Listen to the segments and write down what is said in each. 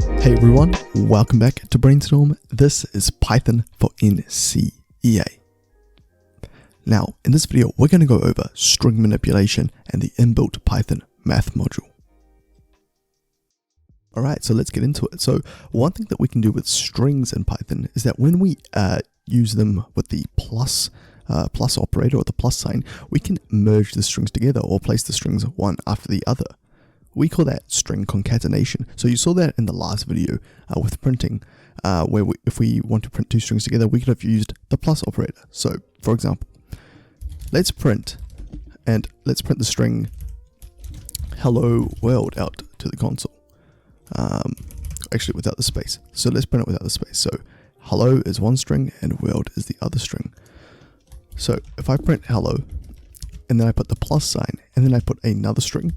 Hey everyone, welcome back to Brainstorm. This is Python for NCEA. Now, in this video, we're going to go over string manipulation and the inbuilt Python math module. Alright, so let's get into it. So one thing that we can do with strings in Python is that when we use them with the plus operator or the plus sign, we can merge the strings together or place the strings one after the other. We call that string concatenation. So you saw that in the last video with printing, where if we want to print two strings together, we could have used the plus operator. So for example, let's print the string hello world out to the console. Actually without the space. So let's print it without the space. So hello is one string and world is the other string. So if I print hello and then I put the plus sign and then I put another string,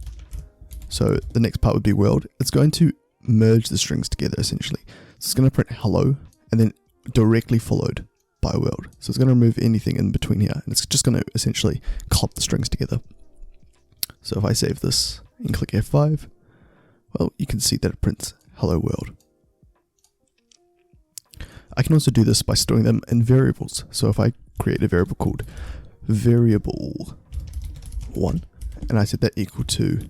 so the next part would be world, it's going to merge the strings together essentially. So it's going to print hello and then directly followed by world. So it's going to remove anything in between here and it's just going to essentially clump the strings together. So if I save this and click F5, well, you can see that it prints hello world. I can also do this by storing them in variables. So if I create a variable called variable1 and I set that equal to,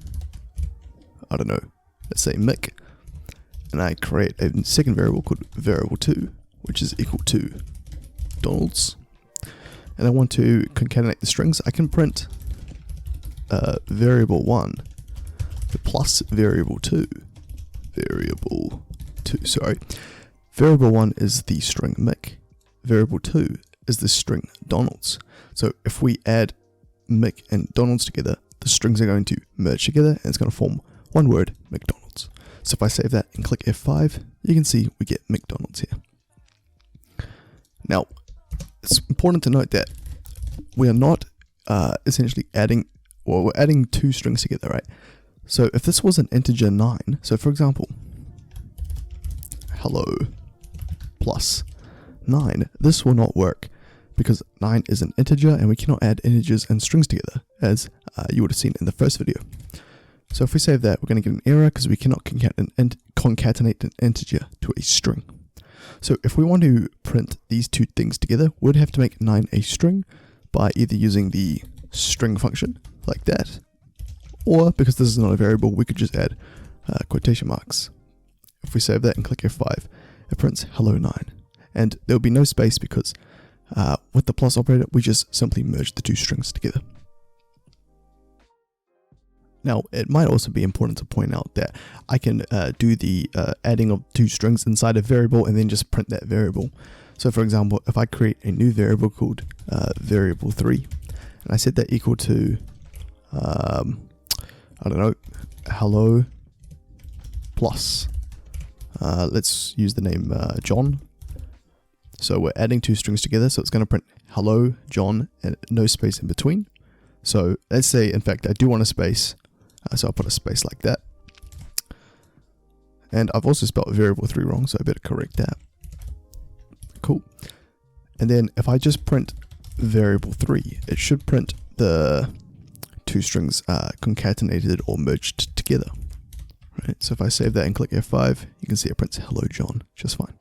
I don't know, let's say Mick, and I create a second variable called variable2, which is equal to Donald's, and I want to concatenate the strings, I can print variable1 plus variable2. Variable1 is the string Mick, variable2 is the string Donald's. So if we add Mick and Donald's together, the strings are going to merge together and it's going to form one word, McDonald's. So if I save that and click F5, you can see we get McDonald's here. Now, it's important to note that we are not essentially adding, well, we're adding two strings together, right? So if this was an integer 9, so for example, hello plus 9, this will not work because 9 is an integer and we cannot add integers and strings together, as you would have seen in the first video. So if we save that, we're going to get an error because we cannot concatenate an integer to a string. So if we want to print these two things together, we'd have to make 9 a string by either using the string function like that, or because this is not a variable, we could just add quotation marks. If we save that and click F5, it prints hello 9. And there will be no space because with the plus operator, we just simply merge the two strings together. Now, it might also be important to point out that I can do the adding of two strings inside a variable and then just print that variable. So for example, if I create a new variable called variable3, and I set that equal to, I don't know, hello plus, let's use the name John. So we're adding two strings together, so it's going to print hello John and no space in between. So let's say, in fact, I do want a space. So I'll put a space like that. And I've also spelled variable3 wrong, so I better correct that. Cool. And then if I just print variable3, it should print the two strings concatenated or merged together. Right? So if I save that and click F5, you can see it prints hello John just fine.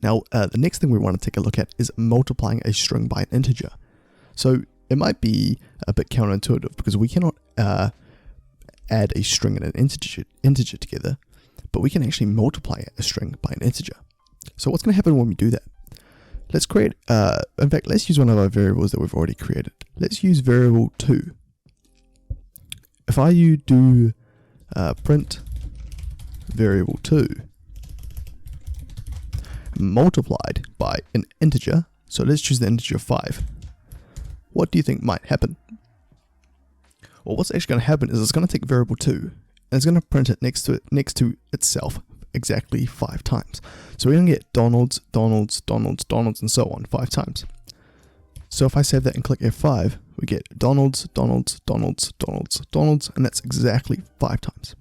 Now, the next thing we want to take a look at is multiplying a string by an integer. So it might be a bit counterintuitive because we cannot add a string and an integer together, but we can actually multiply a string by an integer. So what's going to happen when we do that? Let's create, in fact, let's use one of our variables that we've already created. Let's use variable2. If I do print variable2 multiplied by an integer, so let's choose the integer 5. What do you think might happen? Well, what's actually going to happen is it's going to take variable2 and it's going to print it next to itself exactly 5 times. So we're going to get Donald's, Donald's, Donald's, Donald's, and so on 5 times. So if I save that and click F5, we get Donald's, Donald's, Donald's, Donald's, Donald's, and that's exactly 5 times.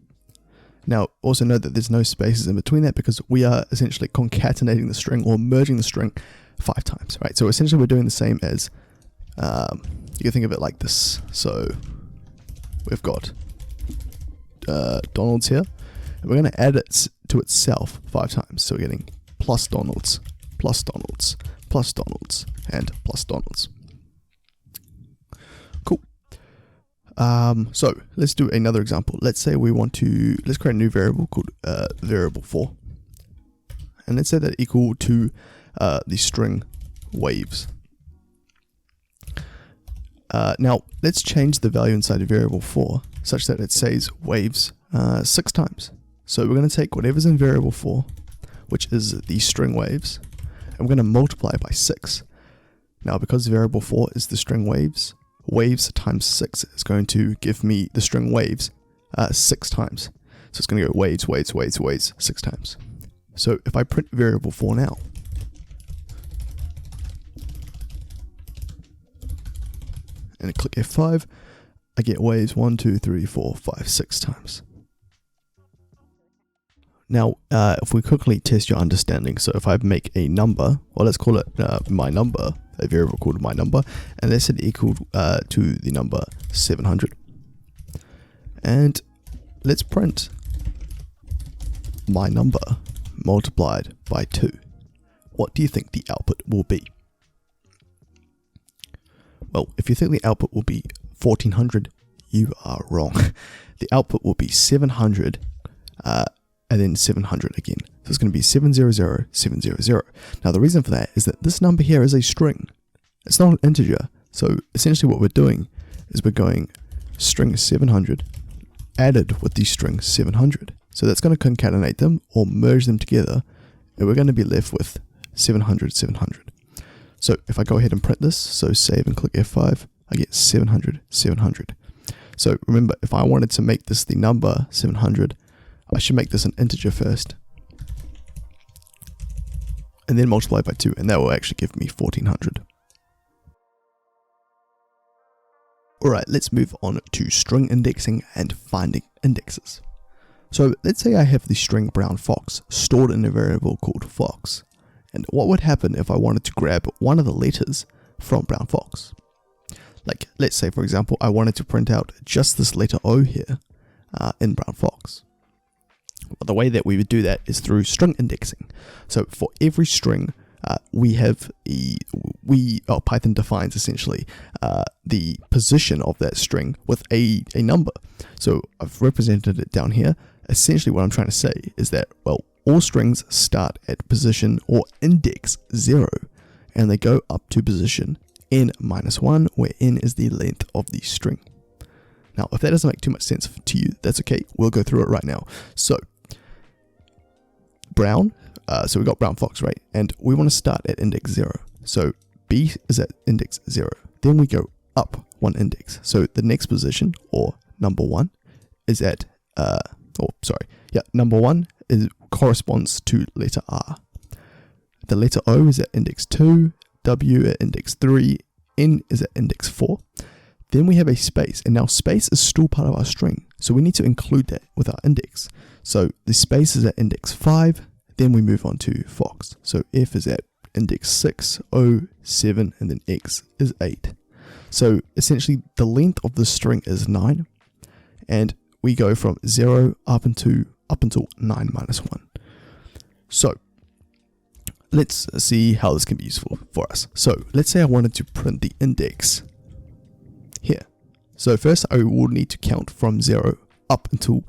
Now, also note that there's no spaces in between that because we are essentially concatenating the string or merging the string 5 times, right? So essentially we're doing the same as, you can think of it like this. So we've got Donald's here, And we're going to add it to itself 5 times. So we're getting plus Donald's, plus Donald's, plus Donald's, and plus Donald's. Cool. So let's do another example. Let's say we want to, let's create a new variable called variable 4. And let's say that equal to the string waves. Now let's change the value inside of variable 4 such that it says waves 6 times. So we're going to take whatever's in variable 4, which is the string waves, and we're going to multiply it by 6. Now because variable 4 is the string waves, waves times 6 is going to give me the string waves 6 times. So it's going to go waves, waves, waves, waves 6 times. So if I print variable 4 now, and click F5, I get waves 1, 2, 3, 4, 5, 6 times. Now, if we quickly test your understanding, so if I make a number, or let's call it my number, a variable called my number, and let's set it equal to the number 700. And let's print my number multiplied by 2. What do you think the output will be? Well, if you think the output will be 1400, you are wrong. The output will be 700 and then 700 again. So it's going to be 700, 700. Now the reason for that is that this number here is a string. It's not an integer. So essentially what we're doing is we're going string 700 added with the string 700. So that's going to concatenate them or merge them together, and we're going to be left with 700, 700. So if I go ahead and print this, so save and click F5, I get 700, 700. So remember, if I wanted to make this the number 700, I should make this an integer first, and then multiply by 2, and that will actually give me 1400. Alright, let's move on to string indexing and finding indexes. So let's say I have the string brown fox stored in a variable called fox. And what would happen if I wanted to grab one of the letters from brown fox? Like, let's say for example, I wanted to print out just this letter O here in brown fox. Well, the way that we would do that is through string indexing. So for every string, Python defines essentially the position of that string with a number. So I've represented it down here. Essentially what I'm trying to say is that, well, all strings start at position or index 0, and they go up to position n-1, where n is the length of the string. Now, if that doesn't make too much sense to you, that's okay. We'll go through it right now. So, brown, so we got brown fox, right? And we want to start at index 0. So, B is at index 0. Then we go up 1 index. So, the next position, or number 1, is at, number 1 corresponds to letter R. The letter O is at index 2, W at index 3, N is at index 4. Then we have a space, and now space is still part of our string, so we need to include that with our index. So the space is at index 5, then we move on to fox. So F is at index 6, O 7, and then X is 8. So essentially the length of the string is 9, and we go from 0 up until 9-1. So let's see how this can be useful for us. So let's say I wanted to print the index here. So first I will need to count from 0 up until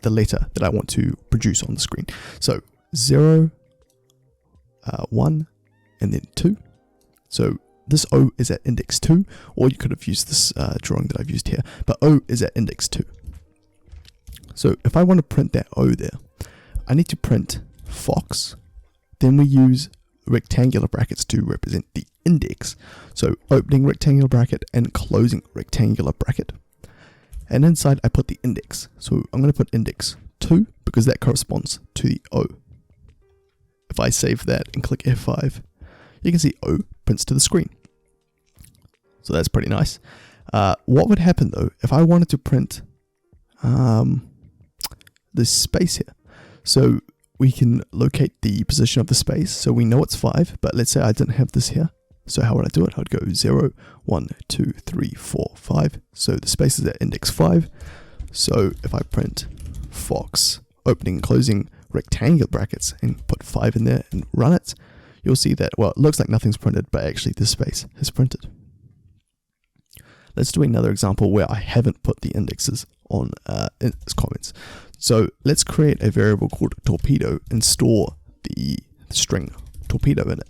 the letter that I want to produce on the screen. So 0, 1, and then 2. So this O is at index 2, or you could have used this drawing that I've used here, but O is at index 2. So if I want to print that O there, I need to print fox. Then we use rectangular brackets to represent the index. So opening rectangular bracket and closing rectangular bracket. And inside I put the index. So I'm going to put index 2 because that corresponds to the O. If I save that and click F5, you can see O prints to the screen. So that's pretty nice. What would happen though if I wanted to print this space here? So we can locate the position of the space, so we know it's 5, but let's say I didn't have this here. So how would I do it? I'd go 0, 1, 2, 3, 4, 5. So the space is at index 5. So if I print fox opening and closing rectangular brackets and put 5 in there and run it, you'll see that, well, it looks like nothing's printed, but actually this space is printed. Let's do another example where I haven't put the indexes on in its comments. So let's create a variable called torpedo and store the string torpedo in it.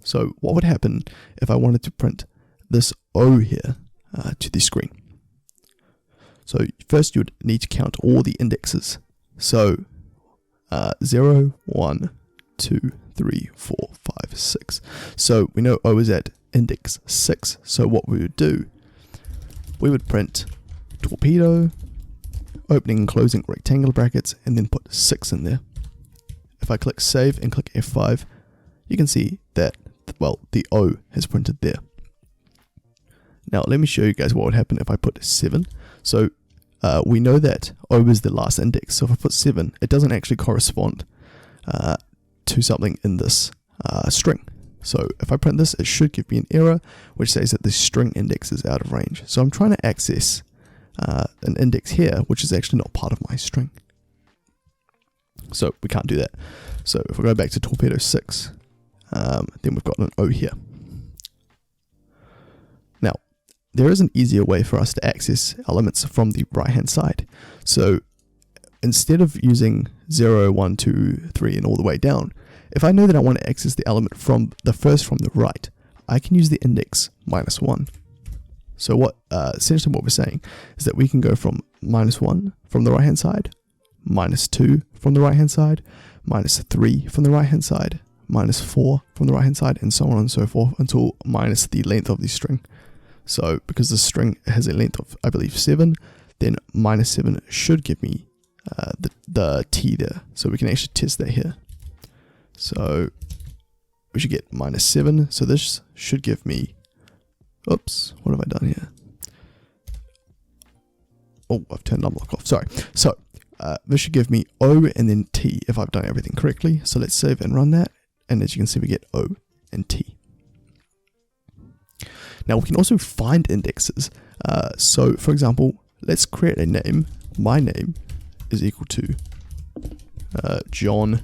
So what would happen if I wanted to print this O here to the screen? So first you'd need to count all the indexes. So 0, 1, 2, 3, 4, 5, 6. So we know O is at index 6. So what we would do, we would print torpedo, opening and closing rectangular brackets, and then put 6 in there. If I click save and click F5, you can see that, well, the O has printed there. Now let me show you guys what would happen if I put 7. So we know that O is the last index, so if I put 7, it doesn't actually correspond to something in this string. So if I print this, it should give me an error which says that the string index is out of range. So I'm trying to access an index here which is actually not part of my string. So we can't do that. So if we go back to torpedo 6, then we've got an O here. Now, there is an easier way for us to access elements from the right hand side. So instead of using 0, 1, 2, 3 and all the way down, if I know that I want to access the element from the right, I can use the index -1. So what essentially what we're saying is that we can go from -1 from the right hand side, -2 from the right hand side, -3 from the right hand side, -4 from the right hand side, and so on and so forth until minus the length of the string. So because the string has a length of, I believe, 7, then -7 should give me the t there. So we can actually test that here. So we should get -7. So this should give me, oops, what have I done here? Oh, I've turned unblock off, sorry. So this should give me O and then T if I've done everything correctly. So let's save and run that. And as you can see, we get O and T. Now we can also find indexes. So for example, let's create a name. My name is equal to John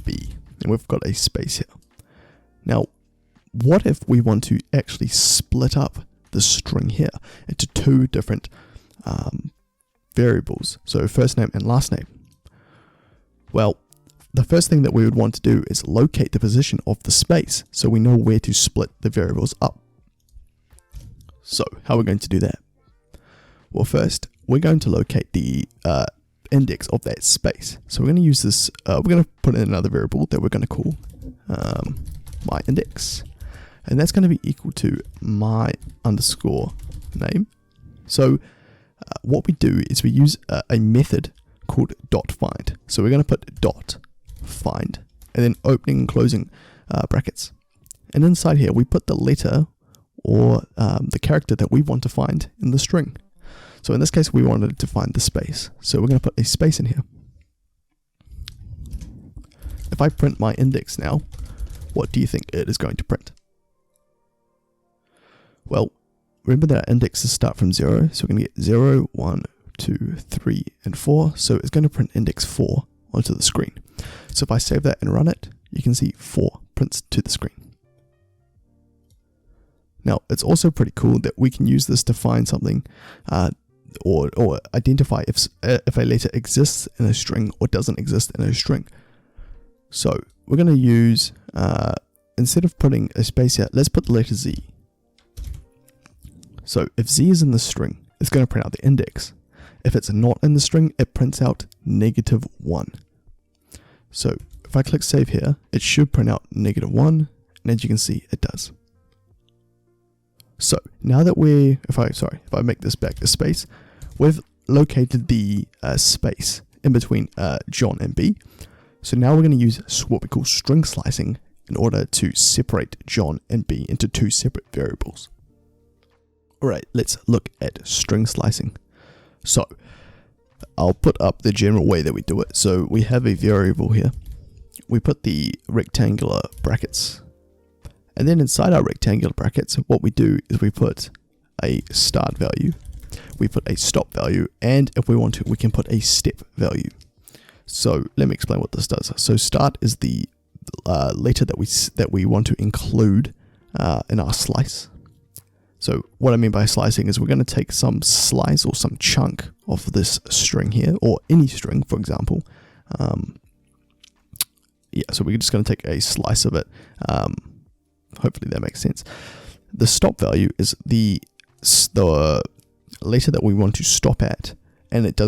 B. And we've got a space here. Now, what if we want to actually split up the string here into 2 different variables? So first name and last name. Well, the first thing that we would want to do is locate the position of the space so we know where to split the variables up. So how are we going to do that? Well, first we're going to locate the index of that space. So we're going to use this, we're going to put in another variable that we're going to call my index, and that's going to be equal to my underscore name. So what we do is we use a method called dot find. So we're going to put dot find and then opening and closing brackets, and inside here we put the letter or the character that we want to find in the string. So in this case we wanted to find the space, so we're going to put a space in here. If I print my index now, what do you think it is going to print? Well, remember that our indexes start from 0, so we're going to get 0, 1, 2, 3, and 4, so it's going to print index 4 onto the screen. So if I save that and run it, you can see 4 prints to the screen. Now, it's also pretty cool that we can use this to find something or identify if a letter exists in a string or doesn't exist in a string. So we're going to use, instead of putting a space here, let's put the letter Z. So if Z is in the string, it's going to print out the index. If it's not in the string, it prints out -1. So if I click save here, it should print out -1, and as you can see, it does. So now that if I make this back a space, we've located the space in between John and B. So now we're going to use what we call string slicing in order to separate John and B into 2 separate variables. Alright, let's look at string slicing. So I'll put up the general way that we do it. So we have a variable here. We put the rectangular brackets. And then inside our rectangular brackets, what we do is we put a start value, we put a stop value, and if we want to, we can put a step value. So let me explain what this does. So start is the letter that we want to include in our slice. So what I mean by slicing is we're going to take some slice or some chunk of this string here, or any string, for example. So we're just going to take a slice of it. Hopefully that makes sense. The stop value is the letter that we want to stop at, and that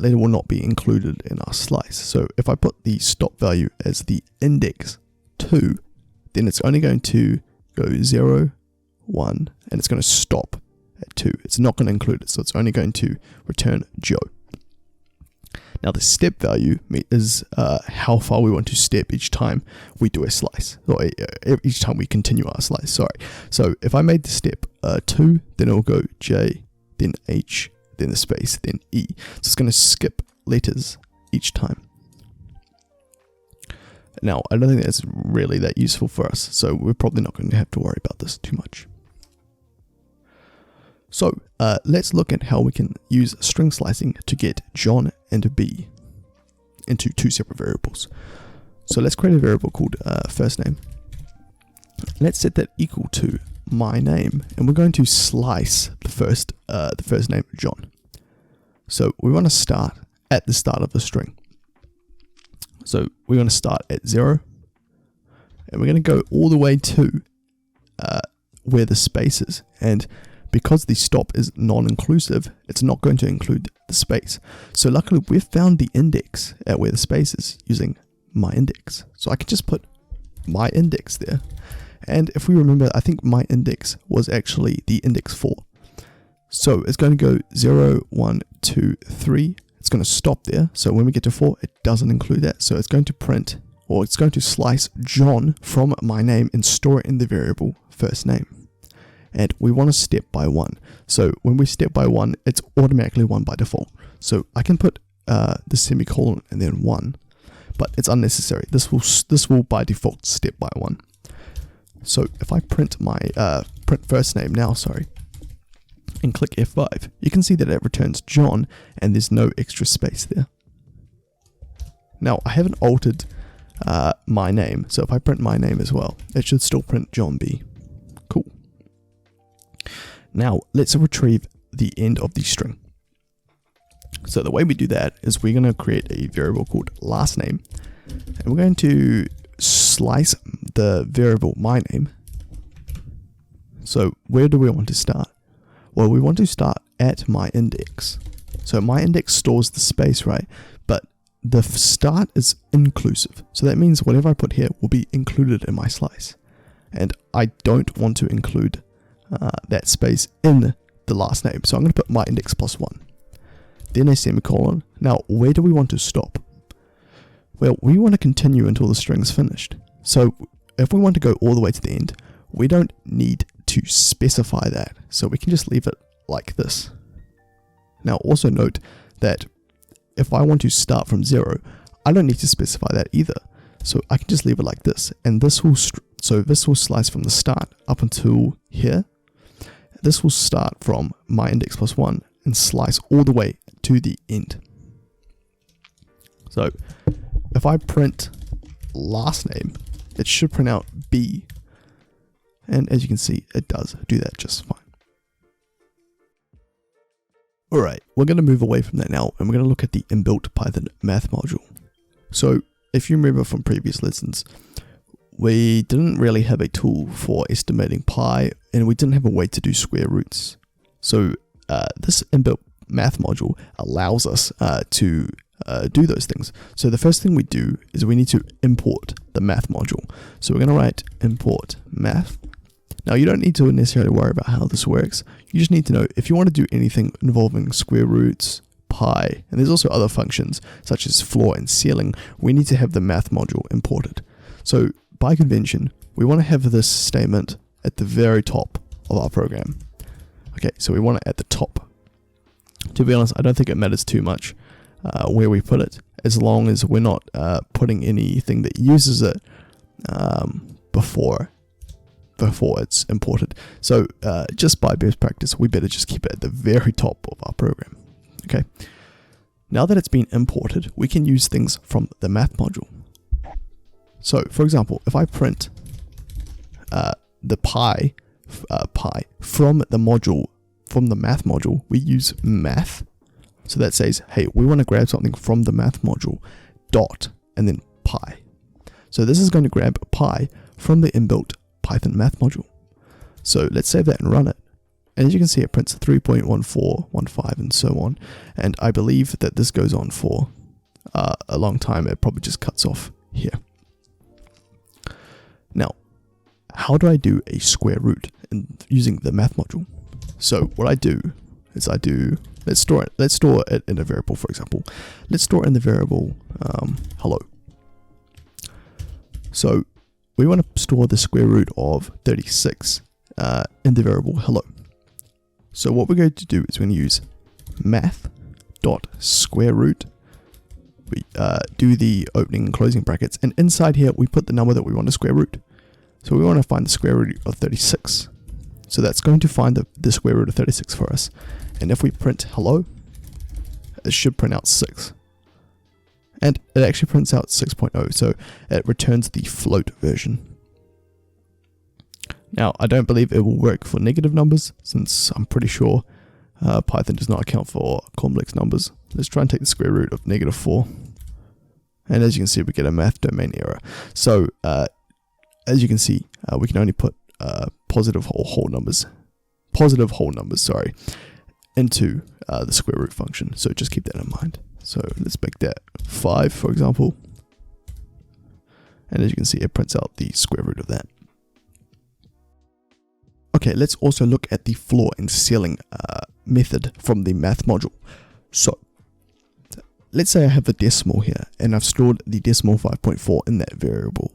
letter will not be included in our slice. So if I put the stop value as the index 2, then it's only going to go 0, 1, and it's going to stop at 2. It's not going to include it, so it's only going to return Joe. Now the step value is how far we want to step each time we do a slice, or each time we continue our slice, sorry. So if I made the step 2, then it will go J, then H, then the space, then E. So it's going to skip letters each time. Now, I don't think that's really that useful for us, so we're probably not going to have to worry about this too much. So let's look at how we can use string slicing to get John and B into two separate variables. So let's create a variable called first name. Let's set that equal to my name, and we're going to slice the first name John. So we want to start at the start of the string. So we're going to start at 0, and we're going to go all the way to where the space is. And because the stop is non-inclusive, it's not going to include the space. So luckily we've found the index at where the space is using my index. So I can just put my index there. And if we remember, I think my index was actually the index 4. So it's going to go 0, 1, 2, 3. It's going to stop there. So when we get to 4, it doesn't include that. So it's going to print, or it's going to slice John from my name and store it in the variable first name. And we want to step by 1. So when we step by 1, it's automatically 1 by default. So I can put the semicolon and then 1, but it's unnecessary. This will by default step by 1. So if I print my print first name now, and click F5, you can see that it returns John, and there's no extra space there. Now I haven't altered my name, so if I print my name as well, it should still print John B. Cool. Now let's retrieve the end of the string. So the way we do that is we're going to create a variable called last name, and we're going to slice the variable my name. So where do we want to start? Well, we want to start at my index. So my index stores the space, right? But the start is inclusive. So that means whatever I put here will be included in my slice. And I don't want to include that space in the last name. So I'm going to put my index plus 1. Then a semicolon. Now, where do we want to stop? Well, we want to continue until the string is finished. So if we want to go all the way to the end, we don't need to specify that. So we can just leave it like this. Now also note that if I want to start from 0, I don't need to specify that either. So I can just leave it like this, and this will slice from the start up until here. This will start from my index plus 1 and slice all the way to the end. So if I print last name, it should print out B. And as you can see, it does do that just fine. Alright, we're going to move away from that now, and we're going to look at the inbuilt Python math module. So if you remember from previous lessons, we didn't really have a tool for estimating pi, and we didn't have a way to do square roots. So this inbuilt math module allows us to do those things. So the first thing we do is we need to import the math module. So we're going to write import math. Now you don't need to necessarily worry about how this works. You just need to know if you want to do anything involving square roots, pi, and there's also other functions such as floor and ceiling, we need to have the math module imported. So by convention, we want to have this statement at the very top of our program. Okay, so we want it at the top. To be honest, I don't think it matters too much where we put it, as long as we're not putting anything that uses it before it's imported. So just by best practice, we better just keep it at the very top of our program. Okay. Now that it's been imported, we can use things from the math module. So for example, if I print the pi from the module, from the math module, we use math. So that says, hey, we want to grab something from the math module, dot, and then pi. So this is going to grab pi from the inbuilt Python math module. So let's save that and run it. And as you can see, it prints 3.1415 and so on. And I believe that this goes on for a long time. It probably just cuts off here. Now, how do I do a square root using the math module? So what I do is let's store it in a variable, for example. Let's store it in the variable hello. So we want to store the square root of 36 in the variable hello. So what we're going to do is we're going to use math.square root. We do the opening and closing brackets, and inside here we put the number that we want to square root. So we want to find the square root of 36. So that's going to find the square root of 36 for us. And if we print hello, it should print out 6. And it actually prints out 6.0, so it returns the float version. Now, I don't believe it will work for negative numbers, since I'm pretty sure Python does not account for complex numbers. Let's try and take the square root of -4. And as you can see, we get a math domain error. So, as you can see, we can only put positive whole numbers, into the square root function. So just keep that in mind. So let's make that 5, for example. And as you can see, it prints out the square root of that. Okay, let's also look at the floor and ceiling method from the math module. So let's say I have a decimal here, and I've stored the decimal 5.4 in that variable.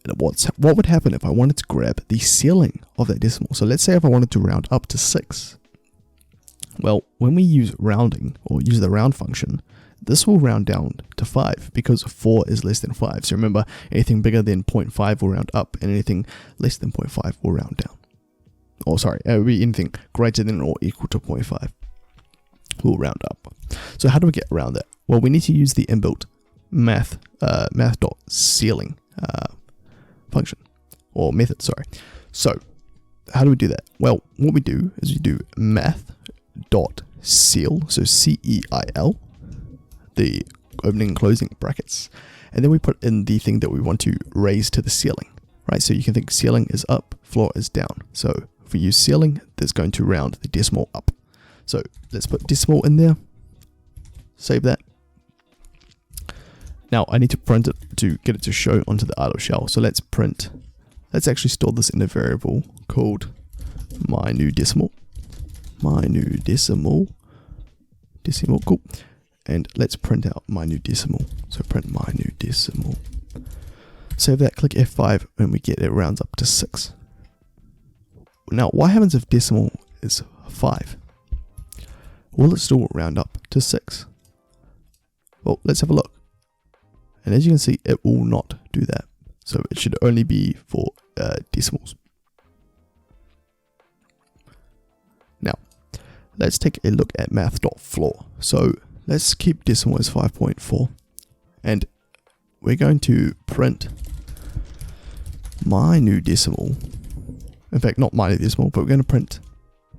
And what would happen if I wanted to grab the ceiling of that decimal? So let's say if I wanted to round up to 6. Well, when we use rounding, or use the round function, this will round down to 5 because 4 is less than 5. So remember, anything bigger than 0.5 will round up, and anything less than 0.5 will round down. Oh, sorry, it will be anything greater than or equal to 0.5 will round up. So how do we get around that? Well, we need to use the inbuilt math.ceiling function, or method, sorry. So how do we do that? Well, what we do is we do math.ceil, so C-E-I-L, the opening and closing brackets, and then we put in the thing that we want to raise to the ceiling, right? So you can think ceiling is up, floor is down. So if we use ceiling, that's going to round the decimal up. So let's put decimal in there, save that. Now I need to print it to get it to show onto the idle shell. So let's actually store this in a variable called my new decimal, cool. And let's print out my new decimal. So print my new decimal. Save that, click F5, and we get it rounds up to 6. Now, what happens if decimal is 5? Will it still round up to 6? Well, let's have a look. And as you can see, it will not do that. So it should only be for decimals. Now, let's take a look at math.floor. So let's keep decimal as 5.4. And we're going to print my new decimal. In fact, not my new decimal, but we're going to print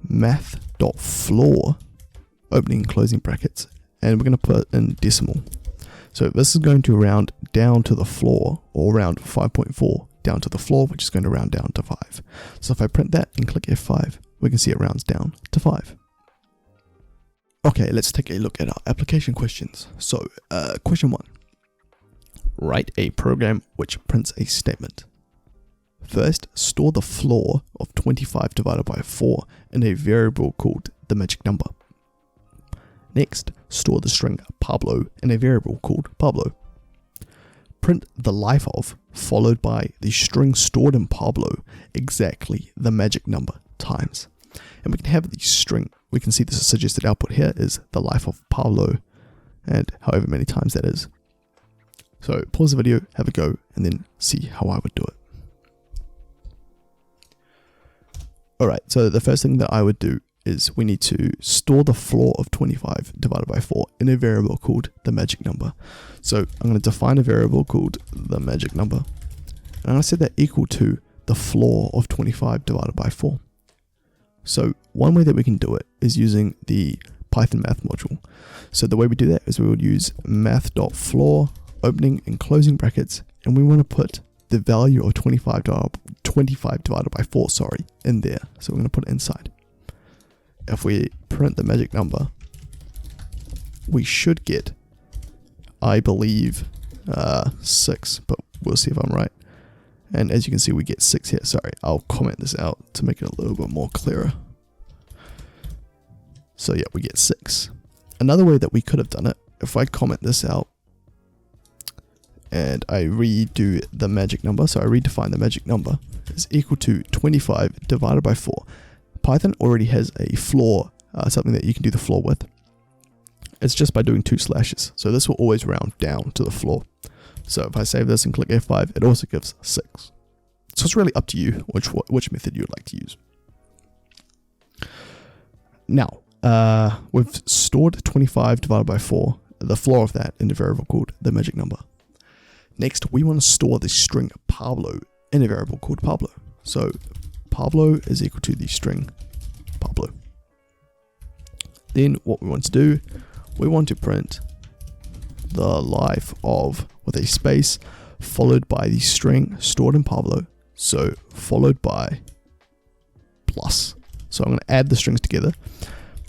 math.floor, opening and closing brackets, and we're going to put in decimal. So this is going to round down to the floor, or round 5.4 down to the floor, which is going to round down to 5. So if I print that and click F5, we can see it rounds down to 5. Okay, let's take a look at our application questions. So, question 1. Write a program which prints a statement. First, store the floor of 25 divided by 4 in a variable called the magic number. Next, store the string Pablo in a variable called Pablo. Print the life of, followed by the string stored in Pablo, exactly the magic number times. And we can have the string, we can see the suggested output here is the life of Pablo, and however many times that is. So pause the video, have a go, and then see how I would do it. Alright, so the first thing that I would do is we need to store the floor of 25 divided by 4 in a variable called the magic number. So I'm going to define a variable called the magic number, and I'm going to set that equal to the floor of 25 divided by 4. So one way that we can do it is using the Python math module. So the way we do that is we would use math.floor, opening and closing brackets, and we want to put the value of 25 divided by 4, in there. So we're going to put it inside. If we print the magic number, we should get, I believe, 6, but we'll see if I'm right. And as you can see, we get 6 here. Sorry, I'll comment this out to make it a little bit more clearer. So yeah, we get 6. Another way that we could have done it, if I comment this out and I redo the magic number, so I redefine the magic number, is equal to 25 divided by 4. Python already has a floor, something that you can do the floor with. It's just by doing 2 slashes. So this will always round down to the floor. So if I save this and click F5, it also gives 6. So it's really up to you which method you would like to use. Now, we've stored 25 divided by 4, the floor of that, in a variable called the magic number. Next, we want to store the string Pablo in a variable called Pablo. So Pablo is equal to the string Pablo. Then what we want to do, we want to print the life of, with a space, followed by the string stored in Pablo, so followed by plus. So I'm going to add the strings together,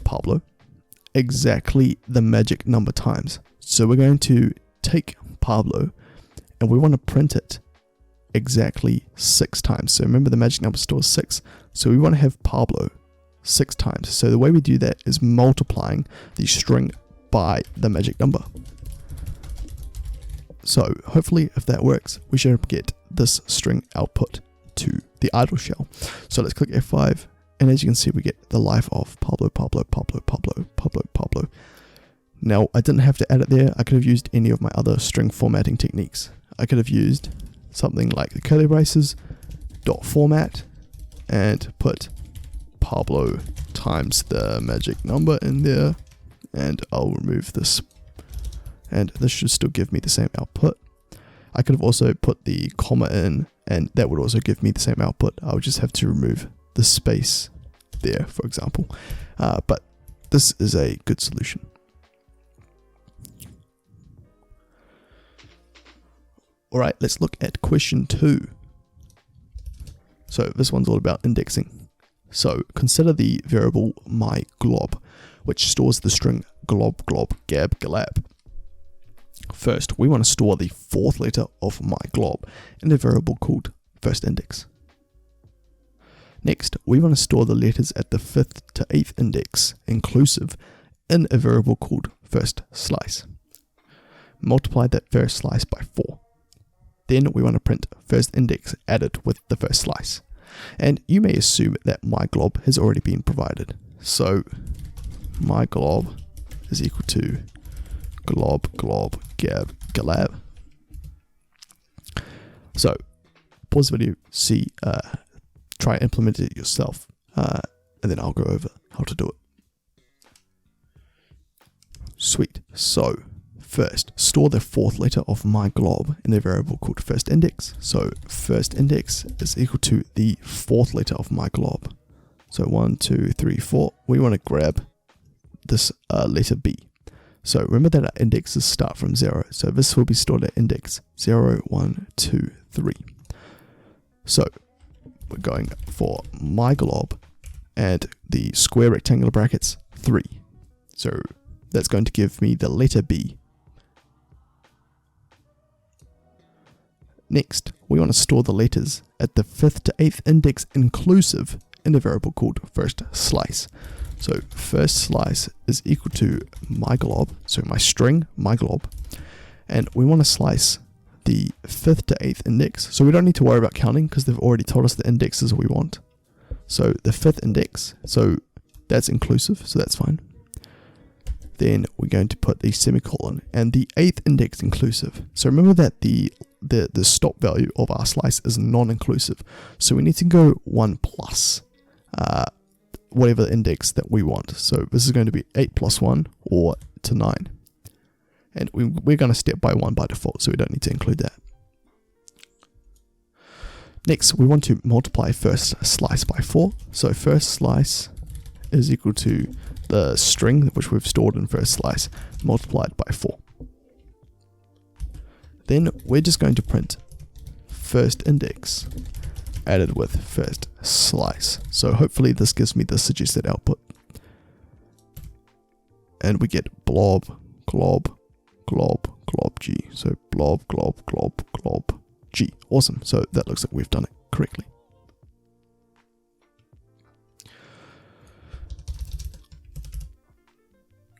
Pablo, exactly the magic number times. So we're going to take Pablo and we want to print it exactly 6 times. So remember the magic number stores 6, so we want to have Pablo 6 times. So the way we do that is multiplying the string by the magic number. So hopefully if that works, we should get this string output to the idle shell. So let's click F5, and as you can see, we get the life of Pablo, Pablo, Pablo, Pablo, Pablo, Pablo. Now, I didn't have to add it there. I could have used any of my other string formatting techniques. I could have used something like the curly braces, dot format, and put Pablo times the magic number in there, and I'll remove this. And this should still give me the same output. I could have also put the comma in, and that would also give me the same output. I would just have to remove the space there, for example. But this is a good solution. All right, let's look at question 2. So this one's all about indexing. So consider the variable myglob, which stores the string glob, glob, gab, galab. First, we want to store the 4th letter of myglob in a variable called firstIndex. Next, we want to store the letters at the 5th to 8th index inclusive in a variable called firstSlice. Multiply that first slice by 4. Then we want to print firstIndex added with the first slice. And you may assume that myglob has already been provided. So myglob is equal to glob, glob, gab, galab. So pause the video, see, try and implement it yourself, and then I'll go over how to do it. Sweet. So first, store the 4th letter of myglob in a variable called firstIndex. So firstIndex is equal to the 4th letter of myglob. So 1, 2, 3, 4. We want to grab this letter B. So remember that our indexes start from 0. So this will be stored at index 0, 1, 2, 3. So we're going for myglob and the square rectangular brackets 3. So that's going to give me the letter B. Next, we want to store the letters at the 5th to 8th index inclusive in a variable called firstSlice. So firstSlice is equal to myglob, so my string myglob, and we want to slice the 5th to 8th index. So we don't need to worry about counting because they've already told us the indexes we want. So the 5th index, so that's inclusive, so that's fine. Then we're going to put the semicolon and the 8th index inclusive. So remember that the stop value of our slice is non-inclusive. So we need to go 1 plus. whatever index that we want. So this is going to be 8 plus 1 or to 9. And we're going to step by 1 by default, so we don't need to include that. Next, we want to multiply first slice by 4. So first slice is equal to the string which we've stored in first slice multiplied by 4. Then we're just going to print first index added with first slice. So hopefully this gives me the suggested output. And we get blob, glob, glob, glob, g. So blob, glob, glob, glob, g. Awesome. So that looks like we've done it correctly.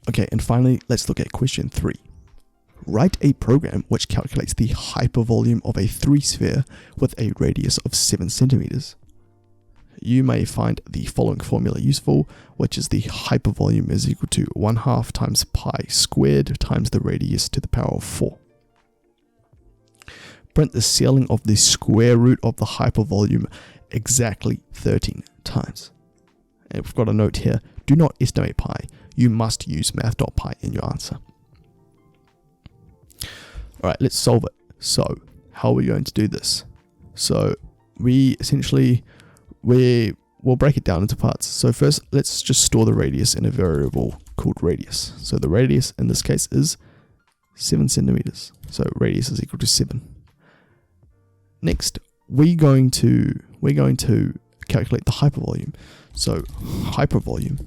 Okay, and finally, let's look at question 3. Write a program which calculates the hypervolume of a 3-sphere with a radius of 7 centimeters. You may find the following formula useful, which is the hypervolume is equal to 1/2 times pi squared times the radius to the power of 4. Print the ceiling of the square root of the hypervolume exactly 13 times. And we've got a note here, do not estimate pi. You must use math.pi in your answer. Alright, let's solve it. So, how are we going to do this? So, we'll break it down into parts. So first, let's just store the radius in a variable called radius. So the radius in this case is 7 centimeters. So radius is equal to 7. Next, we're going to calculate the hypervolume. So hypervolume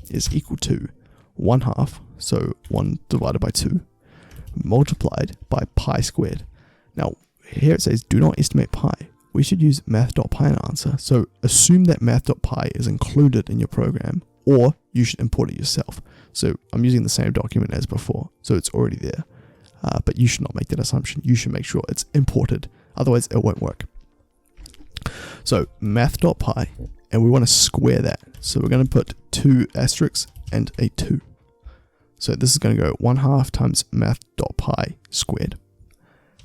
is equal to 1/2, so 1 divided by 2, multiplied by pi squared. Now, here it says do not estimate pi. We should use math.pi in our answer. So assume that math.pi is included in your program, or you should import it yourself. So I'm using the same document as before, so it's already there. But you should not make that assumption. You should make sure it's imported, otherwise it won't work. So math.pi, and we want to square that. So we're going to put 2 asterisks and a 2. So this is going to go 1/2 times math.pi squared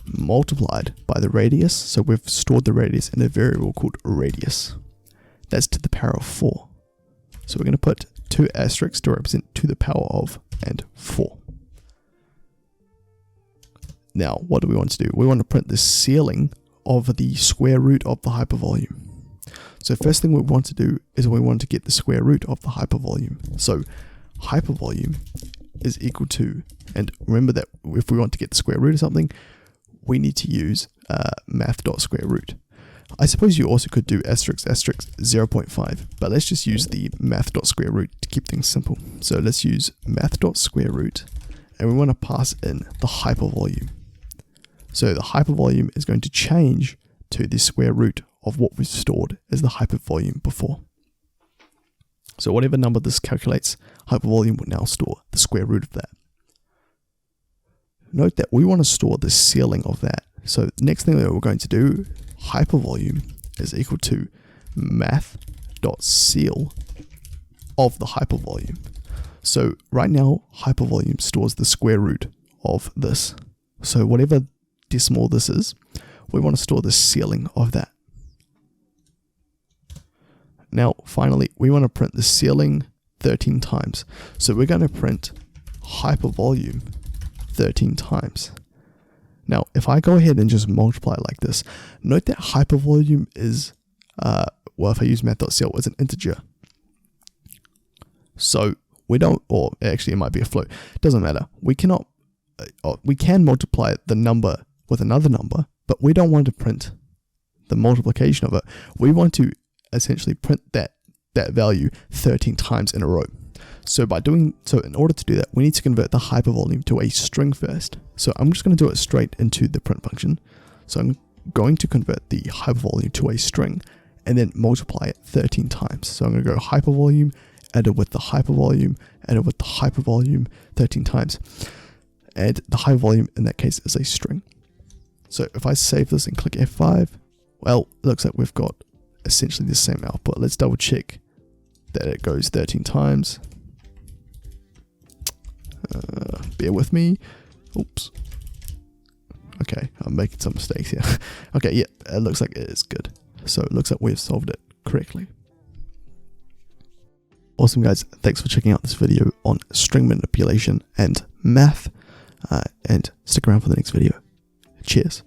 multiplied by the radius. So we've stored the radius in a variable called radius. That's to the power of 4. So we're going to put 2 asterisks to represent to the power of and 4. Now, what do we want to do? We want to print the ceiling of the square root of the hypervolume. So first thing we want to do is we want to get the square root of the hypervolume. So hypervolume is equal to, and remember that if we want to get the square root of something, we need to use math.square root. I suppose you also could do asterisk 0.5, but let's just use the math.square root to keep things simple. So let's use math.square root, and we want to pass in the hypervolume. So the hypervolume is going to change to the square root of what we've stored as the hypervolume before. So whatever number this calculates, hypervolume will now store the square root of that. Note that we want to store the ceiling of that. So the next thing that we're going to do, hypervolume is equal to math.ceil of the hypervolume. So right now, hypervolume stores the square root of this. So whatever decimal this is, we want to store the ceiling of that. Now, finally, we want to print the ceiling 13 times. So we're going to print hypervolume 13 times. Now, if I go ahead and just multiply like this, note that hypervolume is, well, if I use math.ceil, it's an integer. So we don't, or actually it might be a float. It doesn't matter. We cannot, we can multiply the number with another number, but we don't want to print the multiplication of it. We want to essentially print that value 13 times in a row. So in order to do that, we need to convert the hypervolume to a string first. So I'm just going to do it straight into the print function. So I'm going to convert the hypervolume to a string and then multiply it 13 times. So I'm going to go hypervolume, added with the hypervolume, added with the hypervolume 13 times. And the hypervolume in that case is a string. So if I save this and click F5, well, it looks like we've got essentially the same output. Let's double check that it goes 13 times. Bear with me. Oops. Okay, I'm making some mistakes here. Okay, yeah, it looks like it is good. So it looks like we've solved it correctly. Awesome, guys. Thanks for checking out this video on string manipulation and math, and stick around for the next video. Cheers.